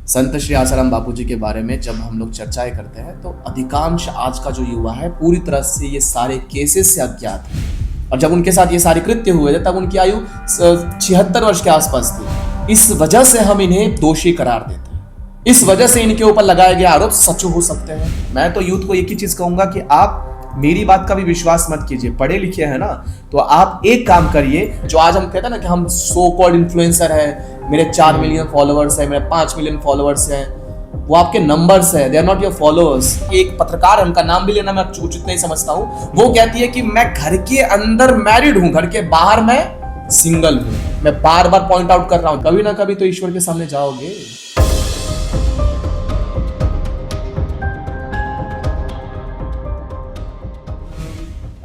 संत श्री आसाराम बापू जी के बारे में जब हम लोग चर्चाएं करते हैं तो अधिकांश आज का जो युवा है पूरी तरह से ये सारे केसेस से अज्ञात है। और जब उनके साथ ये सारे कृत्य हुए थे तब उनकी आयु 76 वर्ष के आसपास थी। इस वजह से हम इन्हें दोषी करार देते हैं। इस वजह से इनके ऊपर लगाए गए आरोप सच हो सकते हैं। मैं तो यूथ को एक ही चीज कहूंगा कि आप मेरी बात का भी विश्वास मत कीजिए। पढ़े लिखे हैं ना, तो आप एक काम करिए, जो आज हम कहते हैं ना कि हम सो कॉल्ड इन्फ्लुएंसर है, मेरे 4 मिलियन फॉलोअर्स है, मेरे 5 मिलियन फॉलोअर्स हैं, वो आपके नंबर्स है, they are not your followers. एक पत्रकार है, उनका नाम भी लेना मैं उचित नहीं समझता हूँ, वो कहती है कि मैं घर के अंदर मैरिड हूँ, घर के बाहर मैं सिंगल हूँ। मैं बार बार पॉइंट आउट कर रहा हूँ, कभी ना कभी तो ईश्वर के सामने जाओगे।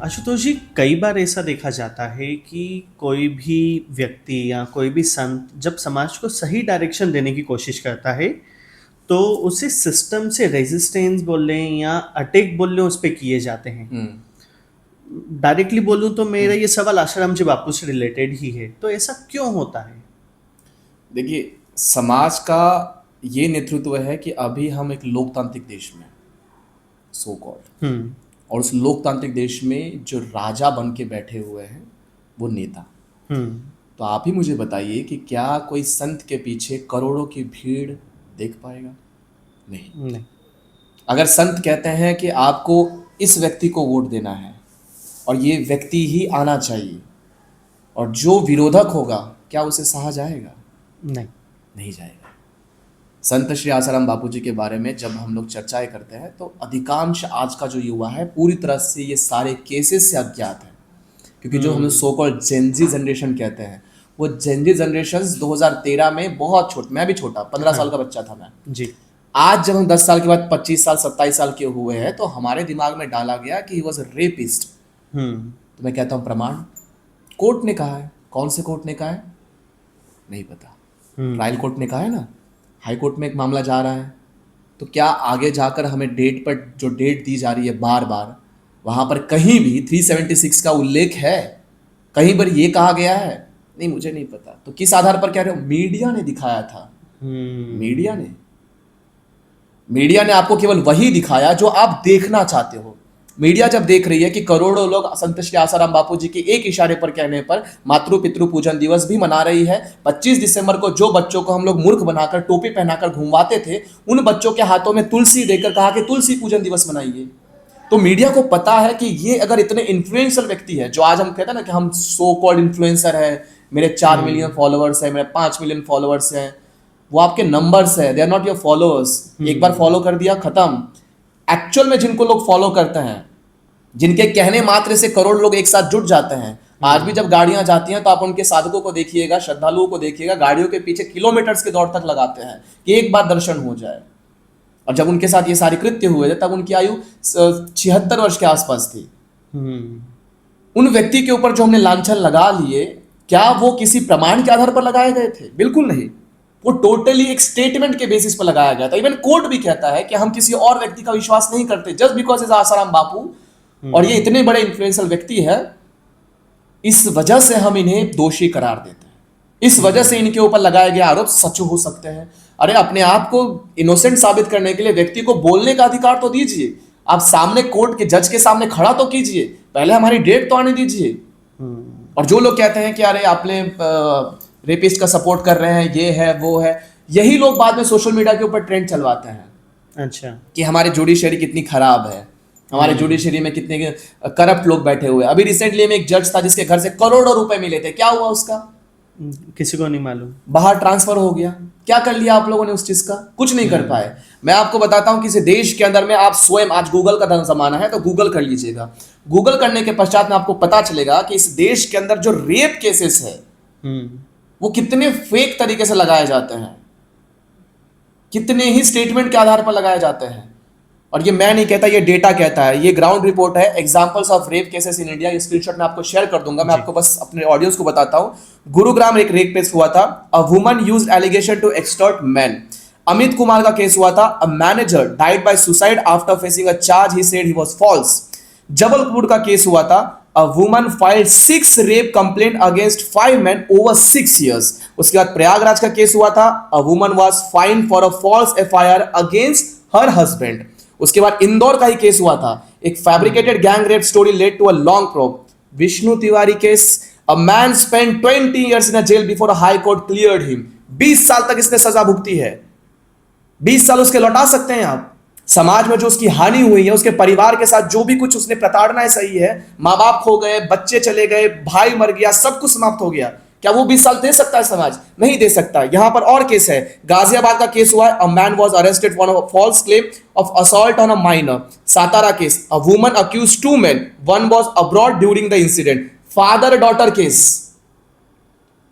आशुतोष जी, कई बार ऐसा देखा जाता है कि कोई भी व्यक्ति या कोई भी संत जब समाज को सही डायरेक्शन देने की कोशिश करता है तो उसे सिस्टम से रेजिस्टेंस बोल लें या अटैक बोल लें उस पर किए जाते हैं। डायरेक्टली बोलूं तो मेरा ये सवाल आसाराम जी बापू से रिलेटेड ही है, तो ऐसा क्यों होता है? देखिए, समाज का ये नेतृत्व है कि अभी हम एक लोकतांत्रिक देश में सो कॉल्ड, और उस लोकतांत्रिक देश में जो राजा बन के बैठे हुए हैं वो नेता। तो आप ही मुझे बताइए कि क्या कोई संत के पीछे करोड़ों की भीड़ देख पाएगा? नहीं। अगर संत कहते हैं कि आपको इस व्यक्ति को वोट देना है और ये व्यक्ति ही आना चाहिए, और जो विरोधक होगा क्या उसे सहा जाएगा? नहीं जाएगा। संत श्री आसाराम बापू जी के बारे में जब हम लोग चर्चाएं करते हैं तो अधिकांश आज का जो युवा है पूरी तरह से ये सारे केसेस से अज्ञात है। क्योंकि जो हम सो कॉल्ड जेनजी जनरेशन कहते हैं, वो जेनजी जनरेशन 2013 में बहुत मैं भी छोटा 15 साल का बच्चा था मैं जी। आज जब हम 10 साल के बाद 25 साल 27 साल के हुए हैं तो हमारे दिमाग में डाला गया कि ही वॉज अ रेपिस्ट। तो मैं कहता हूँ प्रमाण कोर्ट ने कहा है। कौन से कोर्ट ने कहा है नहीं पता, ट्रायल कोर्ट ने कहा है ना, हाई कोर्ट में एक मामला जा रहा है। तो क्या आगे जाकर हमें डेट पर जो डेट दी जा रही है बार बार, वहां पर कहीं भी 376 का उल्लेख है? कहीं पर ये कहा गया है? नहीं, मुझे नहीं पता। तो किस आधार पर कह रहे हो? मीडिया ने दिखाया था। मीडिया ने आपको केवल वही दिखाया जो आप देखना चाहते हो। मीडिया जब देख रही है कि करोड़ों लोग संत श्री आसाराम बापू जी के एक इशारे पर कहने पर मातृ पितृ पूजन दिवस भी मना रही है। 25 दिसंबर को जो बच्चों को हम लोग मूर्ख बनाकर टोपी पहनाकर घुमवाते थे, उन बच्चों के हाथों में तुलसी देकर कहा कि तुलसी पूजन दिवस मनाइए। तो मीडिया को पता है कि ये अगर इतने इन्फ्लुएंशियल व्यक्ति है, जो आज हम कहते हैं ना कि हम सो कॉल्ड इन्फ्लुएंसर है, मेरे 4 मिलियन फॉलोअर्स है, मेरे 5 मिलियन फॉलोअर्स हैं, वो आपके नंबर्स है, they are not your followers. एक बार फॉलो कर दिया, खत्म। एक्चुअल में जिनको लोग फॉलो करते हैं, जिनके कहने मात्र से करोड़ लोग एक साथ जुट जाते हैं। आज भी जब गाड़ियां जाती हैं तो आप उनके साधकों को देखिएगा, श्रद्धालुओं को देखिएगा, गाड़ियों के पीछे किलोमीटर्स के दौड़ तक लगाते हैं कि एक बार दर्शन हो जाए। और जब उनके साथ ये सारे कृत्य हुए थे तब उनकी आयु 76 वर्ष के आसपास थी। उन व्यक्ति के ऊपर जो हमने लांछन लगा लिए, क्या वो किसी प्रमाण के आधार पर लगाए गए थे? बिल्कुल नहीं। वो टोटली एक स्टेटमेंट के बेसिस पर लगाया गया था। इवन कोर्ट भी कहता है कि हम किसी और व्यक्ति का विश्वास नहीं करते just because is Asaram Bapu, और ये इतने बड़े इन्फ्लुएंशियल व्यक्ति है, इस वजह से हम इन्हें दोषी करार देते हैं। इस वजह से इनके ऊपर लगाए गए आरोप सच हो सकते हैं। अरे, अपने आप को इनोसेंट साबित करने के लिए व्यक्ति को बोलने का अधिकार तो दीजिए। आप सामने कोर्ट के जज के सामने खड़ा तो कीजिए, पहले हमारी डेट तो आने दीजिए। और जो लोग कहते हैं कि अरे आपने रेपिस्ट का सपोर्ट कर रहे हैं, ये है वो है, यही लोग बाद में सोशल मीडिया के ऊपर ट्रेंड चलवाते हैं। अच्छा, कि हमारे जुडिशरी कितनी खराब है, हमारे जुडिशरी में कितने करप्ट लोग बैठे हुए। अभी रिसेंटली में एक जज था जिसके घर से करोड़ों रुपए मिले थे, क्या हुआ उसका? किसी को नहीं मालूम। बाहर ट्रांसफर हो गया। क्या कर लिया आप लोगों ने उस चीज का? कुछ नहीं कर पाए। मैं आपको बताता हूं, किसी देश के अंदर में आप स्वयं, आज गूगल का जमाना है तो गूगल कर लीजिएगा। गूगल करने के पश्चात में आपको पता चलेगा कि इस देश के अंदर जो रेप केसेस है वो कितने फेक तरीके से लगाए जाते हैं, कितने ही स्टेटमेंट के आधार पर लगाए जाते हैं। और ये मैं नहीं कहता, ये डेटा कहता है, ये ग्राउंड रिपोर्ट है, examples of rape cases in India. ये स्क्रीनशॉट मैं आपको शेयर कर दूंगा। मैं आपको बस अपने ऑडियंस को बताता हूं। गुरुग्राम एक रेप केस हुआ था। A woman used allegation to extort man. Amit Kumar का केस हुआ था। A manager died by suicide after facing a charge he said he was false. Jabalpur का केस हुआ था। A woman filed 6 rape complaints against 5 men over 6 years. उसके बाद प्रयागराज का case हुआ था, a woman was find for a false FIR against her husband. उसके बाद इंदौर का ही केस हुआ था, एक fabricated gang rape story led to a long probe. Vishnu Tiwari case, a man spend 20 years in a jail before a high court cleared him. 20 साल तक इसने सजा भुगती है। 20 साल उसके लौटा सकते हैं आप। समाज में जो उसकी हानि हुई है, उसके परिवार के साथ जो भी कुछ उसने प्रताड़ना सही है, माँ बाप खो गए, बच्चे चले गए, भाई मर गया, सब कुछ समाप्त हो गया, क्या वो 20 साल दे सकता है समाज? नहीं दे सकता। यहां पर और केस है, गाजियाबाद का केस हुआ है, a man was arrested for a false claim of assault on a minor. Satara case, a woman accused 2 men, one was abroad during the incident. Father daughter case,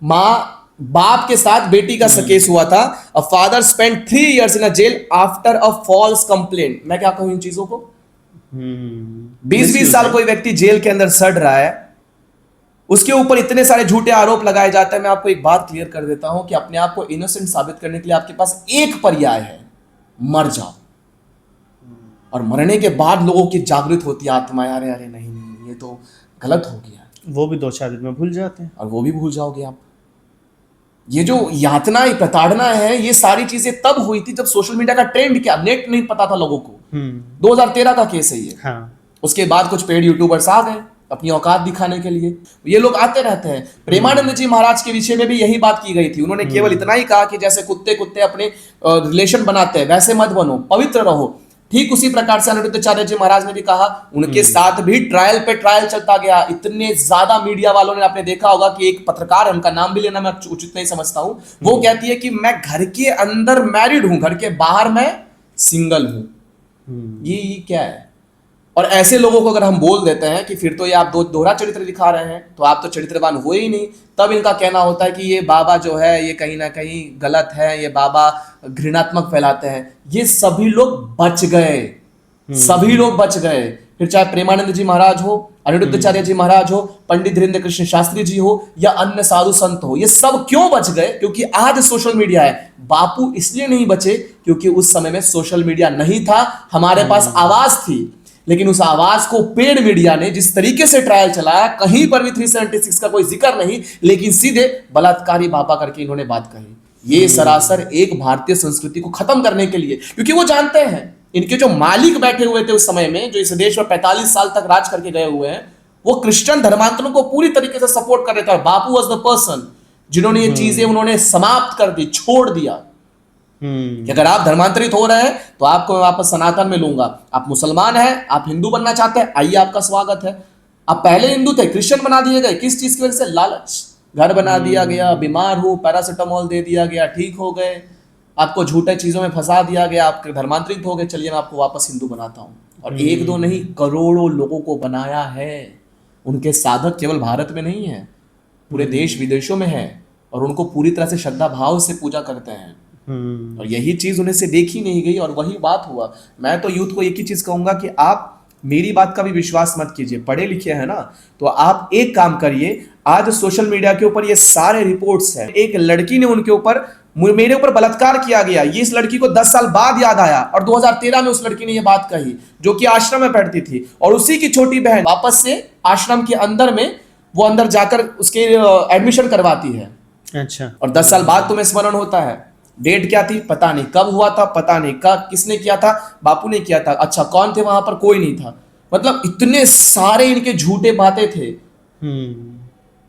मां बाप के साथ बेटी का केस हुआ था, a father spend 3 years in a jail after a false complaint. मैं क्या कहूं इन चीजों को? 20-20 साल कोई व्यक्ति जेल के अंदर सड़ रहा है, उसके ऊपर इतने सारे झूठे आरोप लगाए जाते हैं। मैं आपको एक बात क्लियर कर देता हूं कि अपने आप को इनोसेंट साबित करने के लिए आपके पास एक पर्याय है, मर जाओ। और मरने के बाद लोगों की जागृत होती है आत्मा, अरे अरे नहीं नहीं ये तो गलत हो गया, वो भी 2-4 दिन में भूल जाते हैं। और वो भी भूल जाओगे आप। ये जो यातना, ये प्रताड़ना है, ये सारी चीजें तब हुई थी जब सोशल मीडिया का ट्रेंड, क्या नेट नहीं पता था लोगों को। 2013 का केस है ये। हाँ। उसके बाद कुछ पेड यूट्यूबर्स आ गए अपनी औकात दिखाने के लिए, ये लोग आते रहते हैं। प्रेमानंद जी महाराज के विषय में भी यही बात की गई थी। उन्होंने केवल इतना ही कहा कि जैसे कुत्ते कुत्ते अपने रिलेशन बनाते हैं वैसे मत बनो, पवित्र रहो। ठीक उसी प्रकार से अनिरुद्धाचार्य जी महाराज ने भी कहा, उनके साथ भी ट्रायल पे ट्रायल चलता गया। इतने ज्यादा मीडिया वालों ने, आपने देखा होगा कि एक पत्रकार है, उनका नाम भी लेना मैं उचित नहीं समझता हूं, वो कहती है कि मैं घर के अंदर मैरिड हूं, घर के बाहर मैं सिंगल हूं। ये क्या है? और ऐसे लोगों को अगर हम बोल देते हैं कि फिर तो ये आप दोहरा चरित्र दिखा रहे हैं, तो आप तो चरित्रवान हो ही नहीं, तब इनका कहना होता है कि ये बाबा जो है ये कहीं ना कहीं गलत है, ये बाबा घृणात्मक फैलाते हैं। ये सभी लोग बच गए, सभी लोग बच गए। फिर चाहे प्रेमानंद जी महाराज हो, अनिरुद्धाचार्य जी महाराज हो, पंडित धीरेन्द्र कृष्ण शास्त्री जी हो, या अन्य साधु संत हो, ये सब क्यों बच गए? क्योंकि आज सोशल मीडिया है। बापू इसलिए नहीं बचे क्योंकि उस समय में सोशल मीडिया नहीं था, हमारे पास आवाज थी। लेकिन उस आवाज को पेड मीडिया ने जिस तरीके से ट्रायल चलाया, कहीं पर भी 376 का कोई जिक्र नहीं, लेकिन सीधे बलात्कारी बाबा करके इन्होंने बात कही। ये सरासर एक भारतीय संस्कृति को खत्म करने के लिए, क्योंकि वो जानते हैं इनके जो मालिक बैठे हुए थे उस समय में, जो इस देश में 45 साल तक राज करके गए हुए हैं, वो क्रिश्चियन धर्मांतरों को पूरी तरीके से सपोर्ट कर रहे थे। और बापू वॉज द पर्सन जिन्होंने ये चीजें उन्होंने समाप्त कर दी, छोड़ दिया कि अगर आप धर्मांतरित हो रहे हैं तो आपको मैं वापस सनातन में लूंगा। आप मुसलमान हैं, आप हिंदू बनना चाहते हैं, आइए आपका स्वागत है। आप पहले हिंदू थे, क्रिश्चियन बना दिए गए, किस चीज की वजह से? लालच। घर बना दिया गया, बीमार हो पैरासिटामोल दे दिया गया, ठीक हो गए। आपको झूठे चीजों में फंसा दिया गया, आप धर्मांतरित हो गए, चलिए मैं आपको वापस हिंदू बनाता हूं। और एक दो नहीं, करोड़ों लोगों को बनाया है। उनके साधक केवल भारत में नहीं है, पूरे देश विदेशों में है, और उनको पूरी तरह से श्रद्धा भाव से पूजा करते हैं। और यही चीज उन्हें से देखी नहीं गई, और वही बात हुआ। मैं तो यूथ को एक ही चीज कहूंगा कि आप मेरी बात का भी विश्वास मत कीजिए, पढ़े लिखे हैं ना, तो आप एक काम करिए। आज सोशल मीडिया के ऊपर ये सारे रिपोर्ट्स हैं, एक लड़की ने उनके ऊपर, मेरे ऊपर बलात्कार किया गया, ये इस लड़की को 10 साल बाद याद आया, और 2013 में उस लड़की ने ये बात कही, जो कि आश्रम में पढ़ती थी, और उसी की छोटी बहन वापस से आश्रम के अंदर में वो अंदर जाकर उसके एडमिशन करवाती है। अच्छा। और 10 साल बाद तुम्हें स्मरण होता है। डेट क्या थी पता नहीं, कब हुआ था पता नहीं, कब किसने किया था, बापू ने किया था। अच्छा, कौन थे वहां पर? कोई नहीं था। मतलब इतने सारे इनके झूठे बातें थे।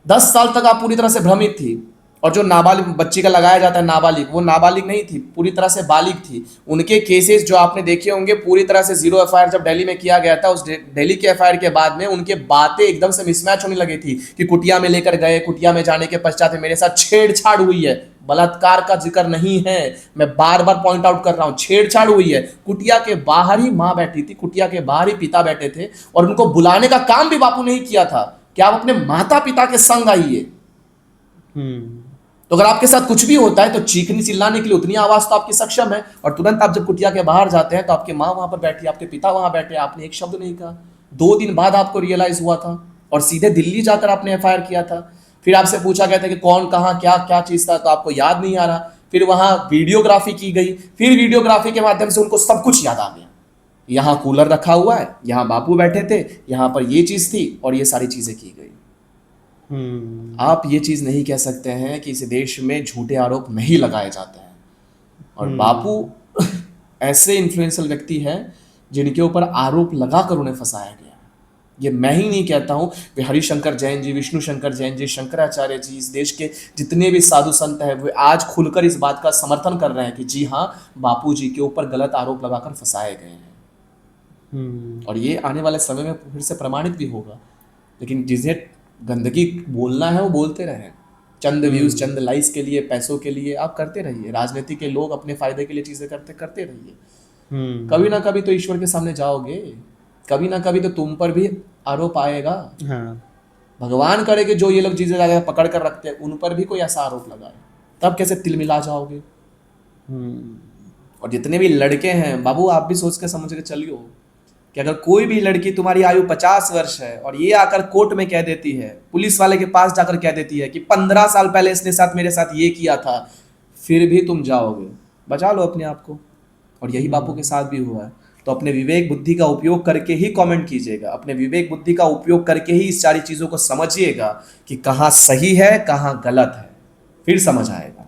10 साल तक आप पूरी तरह से भ्रमित थी। और जो नाबालिग बच्ची का लगाया जाता है नाबालिग, वो नाबालिग नहीं थी, पूरी तरह से बालिग थी। उनके केसेस जो आपने देखे होंगे पूरी तरह से जीरो एफआईआर जब दिल्ली में किया गया था, उस दिल्ली के एफआईआर के बाद में उनके बातें एकदम से मिसमैच होने लगी थी कि कुटिया में लेकर गए, कुटिया में जाने के पश्चात मेरे साथ छेड़छाड़ हुई है। बलात्कार का जिक्र नहीं है, मैं बार बार पॉइंट आउट कर रहा हूं, छेड़छाड़ हुई है। कुटिया के बाहर ही मां बैठी थी, कुटिया के बाहर ही पिता बैठे थे, और उनको बुलाने का काम भी बापू ने ही किया था कि आप अपने माता पिता के संग आइए। तो अगर आपके साथ कुछ भी होता है तो चीखने चिल्लाने के लिए उतनी आवाज तो आपकी सक्षम है, और तुरंत आप जब कुटिया के बाहर जाते हैं तो आपकी माँ वहां पर बैठी, आपके पिता वहां बैठे, आपने एक शब्द नहीं कहा। 2 दिन बाद आपको रियलाइज हुआ था, और सीधे दिल्ली जाकर आपने एफआईआर किया था। फिर आपसे पूछा गया था कि कौन कहाँ क्या क्या चीज था, तो आपको याद नहीं आ रहा। फिर वहां वीडियोग्राफी की गई, फिर वीडियोग्राफी के माध्यम से उनको सब कुछ याद आ गया। यहाँ कूलर रखा हुआ है, यहाँ बापू बैठे थे, यहाँ पर ये चीज थी, और ये सारी चीजें की गई। आप ये चीज़ नहीं कह सकते हैं कि इस देश में झूठे आरोप नहीं लगाए जाते हैं। और बापू ऐसे इन्फ्लुएंशियल व्यक्ति हैं जिनके ऊपर आरोप लगाकर उन्हें फंसाया गया है। ये मैं ही नहीं कहता हूँ, वे हरिशंकर जैन जी, विष्णु शंकर जैन जी, शंकराचार्य जी, इस देश के जितने भी साधु संत हैं वे आज खुलकर इस बात का समर्थन कर रहे हैं कि जी हाँ, बापू जी के ऊपर गलत आरोप लगाकर फंसाए गए हैं। और ये आने वाले समय में फिर से प्रमाणित भी होगा। लेकिन जिन्हें गंदगी बोलना है वो बोलते रहें, चंद व्यूज, चंद लाइक्स के लिए, पैसों के लिए आप करते रहिए। राजनीति के लोग अपने फायदे के लिए चीजें करते रहिए। कभी ना कभी तो ईश्वर के सामने जाओगे, कभी ना कभी तो तुम पर भी आरोप आएगा। हाँ। भगवान करे कि जो ये लोग चीजें ज्यादा पकड़ कर रखते हैं उन पर भी कोई ऐसा आरोप लगाए, तब कैसे तिलमिला जाओगे। और जितने भी लड़के हैं बाबू, आप भी सोच के समझ के चलियो कि अगर कोई भी लड़की, तुम्हारी आयु 50 वर्ष है और ये आकर कोर्ट में कह देती है, पुलिस वाले के पास जाकर कह देती है कि 15 साल पहले इसने साथ मेरे साथ ये किया था, फिर भी तुम जाओगे, बचा लो अपने आप को। और यही बापू के साथ भी हुआ है। तो अपने विवेक बुद्धि का उपयोग करके ही कमेंट कीजिएगा, अपने विवेक बुद्धि का उपयोग करके ही इस सारी चीज़ों को समझिएगा कि कहाँ सही है कहाँ गलत है, फिर समझ आएगा।